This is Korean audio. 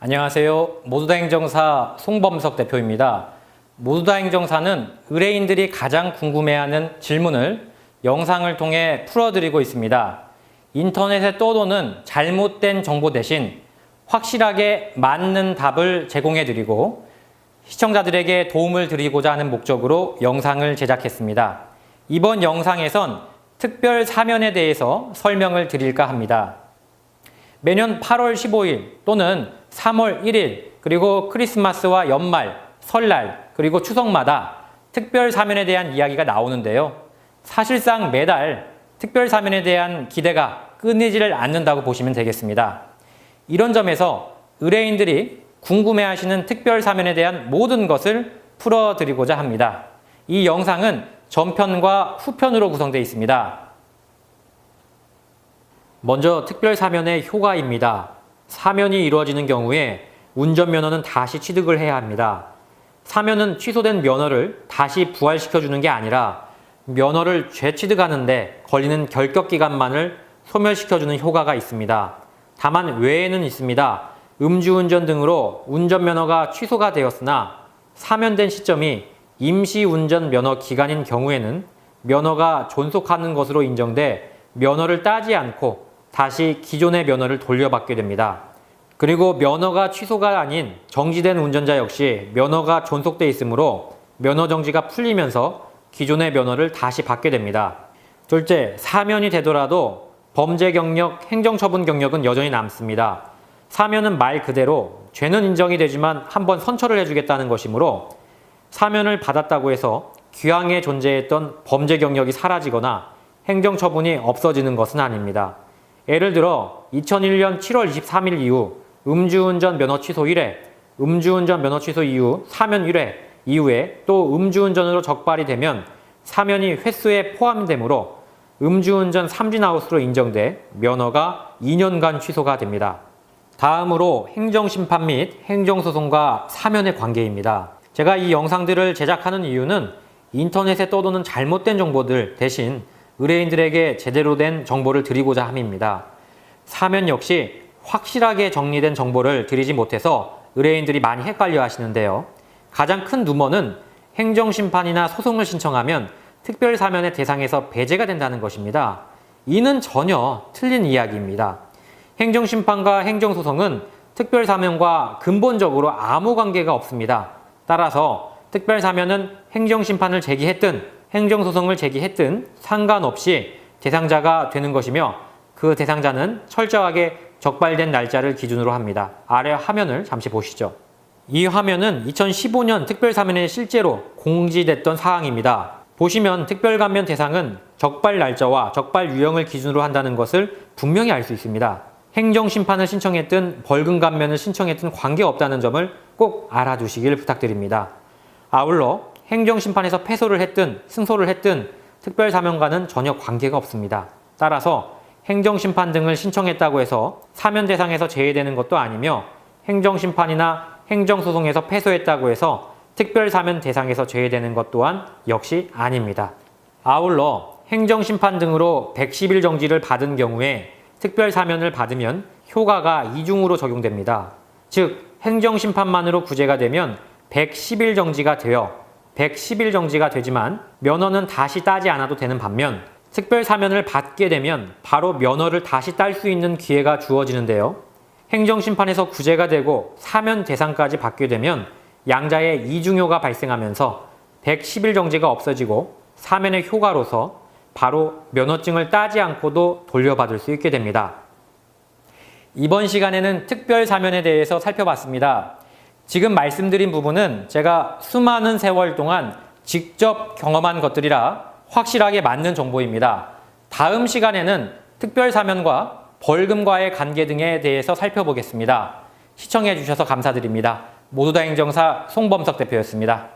안녕하세요. 모두다 행정사 송범석 대표입니다. 모두다 행정사는 의뢰인들이 가장 궁금해하는 질문을 영상을 통해 풀어드리고 있습니다. 인터넷에 떠도는 잘못된 정보 대신 확실하게 맞는 답을 제공해드리고 시청자들에게 도움을 드리고자 하는 목적으로 영상을 제작했습니다. 이번 영상에선 특별 사면에 대해서 설명을 드릴까 합니다. 매년 8월 15일 또는 3월 1일 그리고 크리스마스와 연말, 설날 그리고 추석마다 특별 사면에 대한 이야기가 나오는데요. 사실상 매달 특별 사면에 대한 기대가 끊이지를 않는다고 보시면 되겠습니다. 이런 점에서 의뢰인들이 궁금해하시는 특별 사면에 대한 모든 것을 풀어드리고자 합니다. 이 영상은 전편과 후편으로 구성되어 있습니다. 먼저 특별 사면의 효과입니다. 사면이 이루어지는 경우에 운전면허는 다시 취득을 해야 합니다. 사면은 취소된 면허를 다시 부활시켜주는 게 아니라 면허를 재취득하는데 걸리는 결격기간만을 소멸시켜주는 효과가 있습니다. 다만 외에는 있습니다. 음주운전 등으로 운전면허가 취소가 되었으나 사면된 시점이 임시운전 면허 기간인 경우에는 면허가 존속하는 것으로 인정돼 면허를 따지 않고 다시 기존의 면허를 돌려받게 됩니다. 그리고 면허가 취소가 아닌 정지된 운전자 역시 면허가 존속돼 있으므로 면허 정지가 풀리면서 기존의 면허를 다시 받게 됩니다. 둘째, 사면이 되더라도 범죄 경력, 행정처분 경력은 여전히 남습니다. 사면은 말 그대로 죄는 인정이 되지만 한번 선처를 해주겠다는 것이므로 사면을 받았다고 해서 귀향에 존재했던 범죄 경력이 사라지거나 행정처분이 없어지는 것은 아닙니다. 예를 들어 2001년 7월 23일 이후 음주운전 면허 취소 1회, 음주운전 면허 취소 이후 사면 1회 이후에 또 음주운전으로 적발이 되면 사면이 횟수에 포함되므로 음주운전 삼진아웃으로 인정돼 면허가 2년간 취소가 됩니다. 다음으로 행정심판 및 행정소송과 사면의 관계입니다. 제가 이 영상들을 제작하는 이유는 인터넷에 떠도는 잘못된 정보들 대신 의뢰인들에게 제대로 된 정보를 드리고자 함입니다. 사면 역시 확실하게 정리된 정보를 드리지 못해서 의뢰인들이 많이 헷갈려 하시는데요. 가장 큰 누먼은 행정심판이나 소송을 신청하면 특별사면의 대상에서 배제가 된다는 것입니다. 이는 전혀 틀린 이야기입니다. 행정심판과 행정소송은 특별사면과 근본적으로 아무 관계가 없습니다. 따라서 특별사면은 행정심판을 제기했든 행정소송을 제기했든 상관없이 대상자가 되는 것이며 그 대상자는 철저하게 적발된 날짜를 기준으로 합니다. 아래 화면을 잠시 보시죠. 이 화면은 2015년 특별사면에 실제로 공지됐던 사항입니다. 보시면 특별감면 대상은 적발 날짜와 적발 유형을 기준으로 한다는 것을 분명히 알 수 있습니다. 행정심판을 신청했든 벌금감면을 신청했든 관계없다는 점을 꼭 알아두시길 부탁드립니다. 아울러 행정심판에서 패소를 했든 승소를 했든 특별사면과는 전혀 관계가 없습니다. 따라서 행정심판 등을 신청했다고 해서 사면 대상에서 제외되는 것도 아니며 행정심판이나 행정소송에서 패소했다고 해서 특별사면 대상에서 제외되는 것 또한 역시 아닙니다. 아울러 행정심판 등으로 110일 정지를 받은 경우에 특별사면을 받으면 효과가 이중으로 적용됩니다. 즉 행정심판만으로 구제가 되면 110일 정지가 되어 110일 정지가 되지만 면허는 다시 따지 않아도 되는 반면 특별사면을 받게 되면 바로 면허를 다시 딸 수 있는 기회가 주어지는데요. 행정심판에서 구제가 되고 사면 대상까지 받게 되면 양자의 이중효가 발생하면서 110일 정지가 없어지고 사면의 효과로서 바로 면허증을 따지 않고도 돌려받을 수 있게 됩니다. 이번 시간에는 특별사면에 대해서 살펴봤습니다. 지금 말씀드린 부분은 제가 수많은 세월 동안 직접 경험한 것들이라 확실하게 맞는 정보입니다. 다음 시간에는 특별사면과 벌금과의 관계 등에 대해서 살펴보겠습니다. 시청해 주셔서 감사드립니다. 모두다 행정사 송범석 대표였습니다.